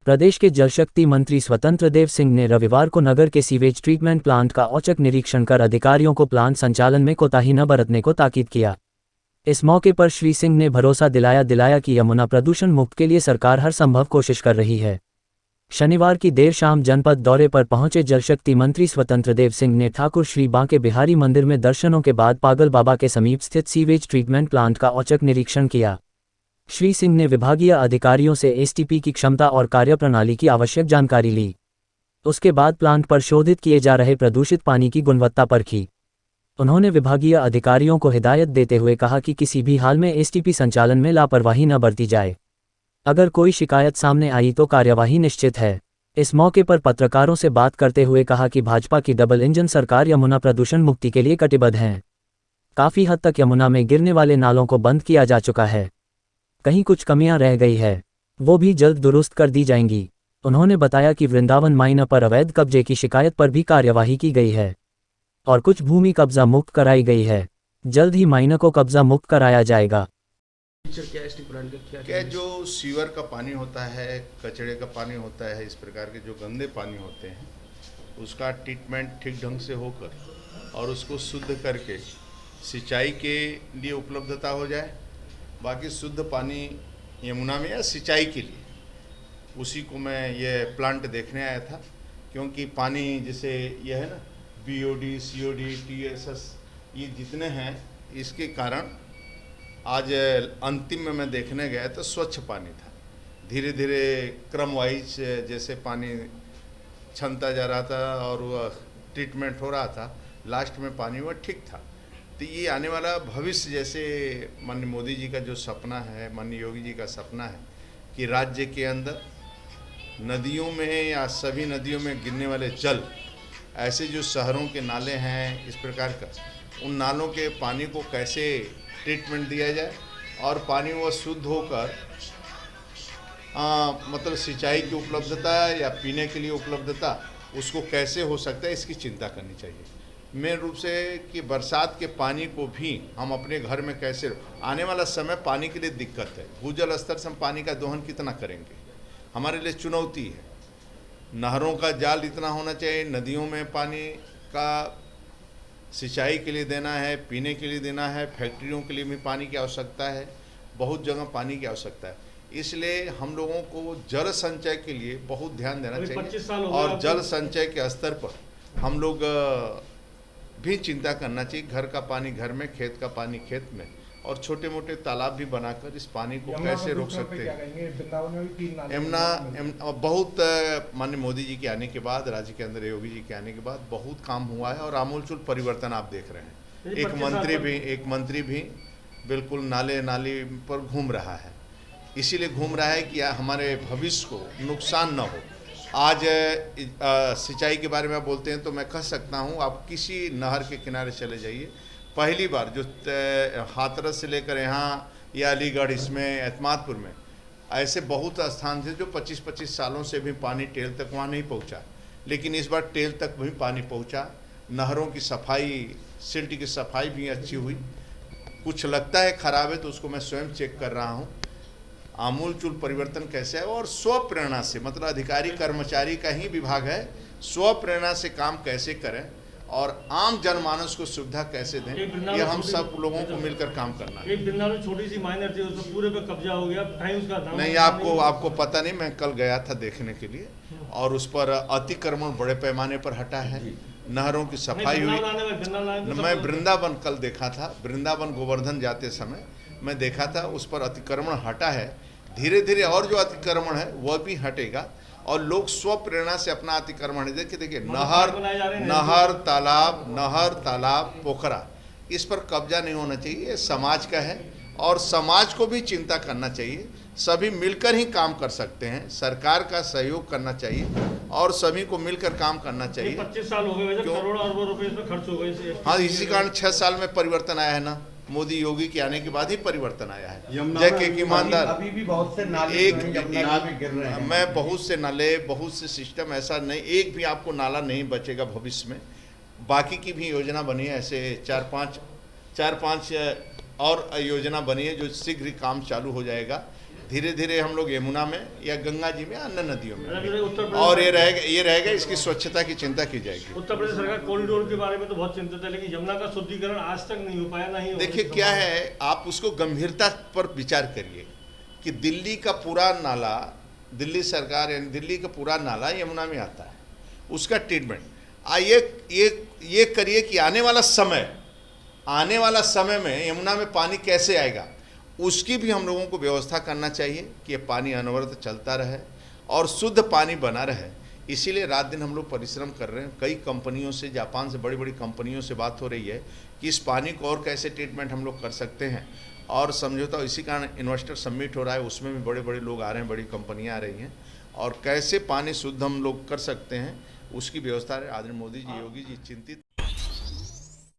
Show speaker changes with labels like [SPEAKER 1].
[SPEAKER 1] प्रदेश के जलशक्ति मंत्री स्वतंत्र देव सिंह ने रविवार को नगर के सीवेज ट्रीटमेंट प्लांट का औचक निरीक्षण कर अधिकारियों को प्लांट संचालन में कोताही न बरतने को ताकीद किया। इस मौके पर श्री सिंह ने भरोसा दिलाया कि यमुना प्रदूषण मुक्त के लिए सरकार हर संभव कोशिश कर रही है। शनिवार की देर शाम जनपद दौरे पर पहुंचे जलशक्ति मंत्री स्वतंत्र देव सिंह ने ठाकुर श्री बांके बिहारी मंदिर में दर्शनों के बाद पागल बाबा के समीप स्थित सीवेज ट्रीटमेंट प्लांट का औचक निरीक्षण किया। श्री सिंह ने विभागीय अधिकारियों से एसटीपी की क्षमता और कार्यप्रणाली की आवश्यक जानकारी ली। उसके बाद प्लांट पर शोधित किए जा रहे प्रदूषित पानी की गुणवत्ता परखी। उन्होंने विभागीय अधिकारियों को हिदायत देते हुए कहा कि किसी भी हाल में एसटीपी संचालन में लापरवाही न बरती जाए। अगर कोई शिकायत सामने आई तो कार्यवाही निश्चित है। इस मौके पर पत्रकारों से बात करते हुए कहा कि भाजपा की डबल इंजन सरकार यमुना प्रदूषण मुक्ति के लिए कटिबद्ध है। काफ़ी हद तक यमुना में गिरने वाले नालों को बंद किया जा चुका है। कहीं कुछ कमियां रह गई है, वो भी जल्द दुरुस्त कर दी जाएंगी। उन्होंने बताया कि वृंदावन माइना पर अवैध कब्जे की शिकायत पर भी कार्यवाही की गई है और कुछ भूमि कब्जा मुक्त कराई गई है। जल्द ही माइना को कब्जा मुक्त कराया जाएगा।
[SPEAKER 2] क्या जो सीवर का पानी होता है, कचड़े का पानी होता है, इस प्रकार के जो गंदे पानी होते हैं, उसका ट्रीटमेंट ठीक ढंग से होकर और उसको शुद्ध करके सिंचाई के लिए उपलब्धता हो जाए। बाकी शुद्ध पानी यमुना में या सिंचाई के लिए, उसी को मैं ये प्लांट देखने आया था। क्योंकि पानी जैसे यह है ना, बीओडी, सीओडी, टीएसएस, ये जितने हैं, इसके कारण आज अंतिम में मैं देखने गया तो स्वच्छ पानी था। धीरे धीरे क्रम वाइज जैसे पानी छनता जा रहा था और वह ट्रीटमेंट हो रहा था, लास्ट में पानी वह ठीक था। तो ये आने वाला भविष्य, जैसे माननीय मोदी जी का जो सपना है, माननीय योगी जी का सपना है कि राज्य के अंदर नदियों में या सभी नदियों में गिरने वाले जल, ऐसे जो शहरों के नाले हैं, इस प्रकार का, उन नालों के पानी को कैसे ट्रीटमेंट दिया जाए और पानी वो शुद्ध होकर मतलब सिंचाई की उपलब्धता या पीने के लिए उपलब्धता, उसको कैसे हो सकता है, इसकी चिंता करनी चाहिए। मेन रूप से कि बरसात के पानी को भी हम अपने घर में कैसे, आने वाला समय पानी के लिए दिक्कत है। भूजल स्तर से हम पानी का दोहन कितना करेंगे, हमारे लिए चुनौती है। नहरों का जाल इतना होना चाहिए, नदियों में पानी का सिंचाई के लिए देना है, पीने के लिए देना है, फैक्ट्रियों के लिए भी पानी की आवश्यकता है, बहुत जगह पानी की आवश्यकता है। इसलिए हम लोगों को जल संचय के लिए बहुत ध्यान देना चाहिए और जल संचय के स्तर पर हम लोग भी चिंता करना चाहिए। घर का पानी घर में, खेत का पानी खेत में, और छोटे मोटे तालाब भी बनाकर इस पानी को कैसे रोक सकते हैं। यमुना बहुत माननीय मोदी जी के आने के बाद, राज्य के अंदर योगी जी के आने के बाद बहुत काम हुआ है और आमूलचूल परिवर्तन आप देख रहे हैं। एक मंत्री भी बिल्कुल नाले नाली पर घूम रहा है, इसीलिए घूम रहा है कि हमारे भविष्य को नुकसान न हो। आज सिंचाई के बारे में बोलते हैं तो मैं कह सकता हूँ, आप किसी नहर के किनारे चले जाइए, पहली बार जो हाथरस से लेकर यहाँ या अलीगढ़, इसमें एतमादपुर में, ऐसे बहुत स्थान थे जो 25-25 सालों से भी पानी टेल तक वहाँ नहीं पहुँचा, लेकिन इस बार टेल तक भी पानी पहुँचा। नहरों की सफाई, सिल्ट की सफाई भी अच्छी हुई। कुछ लगता है खराब है तो उसको मैं स्वयं चेक कर रहा हूँ। आमूलचूल परिवर्तन कैसे है और स्व प्रेरणा से, मतलब अधिकारी कर्मचारी का ही विभाग है, स्व प्रेरणा से काम कैसे करें और आम जनमानस को सुविधा कैसे दें, ये हम सब लोगों को मिलकर काम करना है।
[SPEAKER 3] एक वृंदावन छोटी सी माइनर थी, उसमें पूरे पे कब्जा हो गया, टाइम उसका
[SPEAKER 2] नहीं, आपको पता नहीं, मैं कल गया था देखने के लिए और उस पर अतिक्रमण बड़े पैमाने पर हटा है, नहरों की सफाई हुई। मैं वृंदावन कल देखा था, वृंदावन गोवर्धन जाते समय मैं देखा था, उस पर अतिक्रमण हटा है। धीरे धीरे और जो अतिक्रमण है वह भी हटेगा और लोग स्व प्रेरणा से अपना अतिक्रमण, देखिए नहर तालाब पोखरा, इस पर कब्जा नहीं होना चाहिए। ये समाज का है और समाज को भी चिंता करना चाहिए। सभी मिलकर ही काम कर सकते हैं, सरकार का सहयोग करना चाहिए और सभी को मिलकर काम करना चाहिए।
[SPEAKER 3] 25 साल हो गए, करोड़ों अरबों रुपए इसमें खर्च हो गए।
[SPEAKER 2] हाँ, इसी कारण 6 साल में परिवर्तन आया है ना, मोदी योगी के आने के बाद ही परिवर्तन आया है। जय के ईमानदार,
[SPEAKER 4] अभी भी बहुत से नाले गिर रहे हैं।
[SPEAKER 2] मैं बहुत से नाले, बहुत से सिस्टम, ऐसा नहीं एक भी आपको नाला नहीं बचेगा भविष्य में। बाकी की भी योजना बनी है, ऐसे 4-5 और योजना बनी है जो शीघ्र ही काम चालू हो जाएगा। धीरे धीरे हम लोग यमुना में या गंगा जी में, अन्य नदियों में,
[SPEAKER 3] उत्तर प्रदेश
[SPEAKER 2] और ये रहेगा इसकी स्वच्छता की चिंता की जाएगी।
[SPEAKER 3] उत्तर प्रदेश सरकार कॉरिडोर के बारे में तो बहुत चिंतित है, लेकिन यमुना का शुद्धिकरण आज तक नहीं हो पाया, नहीं।
[SPEAKER 2] देखिए क्या है, आप उसको गंभीरता पर विचार करिए कि दिल्ली का पूरा नाला, दिल्ली सरकार यानी दिल्ली का पूरा नाला यमुना में आता है, उसका ट्रीटमेंट ये करिए कि आने वाला समय में यमुना में पानी कैसे आएगा, उसकी भी हम लोगों को व्यवस्था करना चाहिए कि ये पानी अनवरत चलता रहे और शुद्ध पानी बना रहे। इसीलिए रात दिन हम लोग परिश्रम कर रहे हैं। कई कंपनियों से, जापान से बड़ी बड़ी कंपनियों से बात हो रही है कि इस पानी को और कैसे ट्रीटमेंट हम लोग कर सकते हैं, और समझौता इसी कारण इन्वेस्टर समिट हो रहा है, उसमें भी बड़े बड़े लोग आ रहे हैं, बड़ी कंपनियां आ रही हैं, और कैसे पानी शुद्ध हम लोग कर सकते हैं उसकी व्यवस्था आदरणीय मोदी जी, योगी जी चिंतित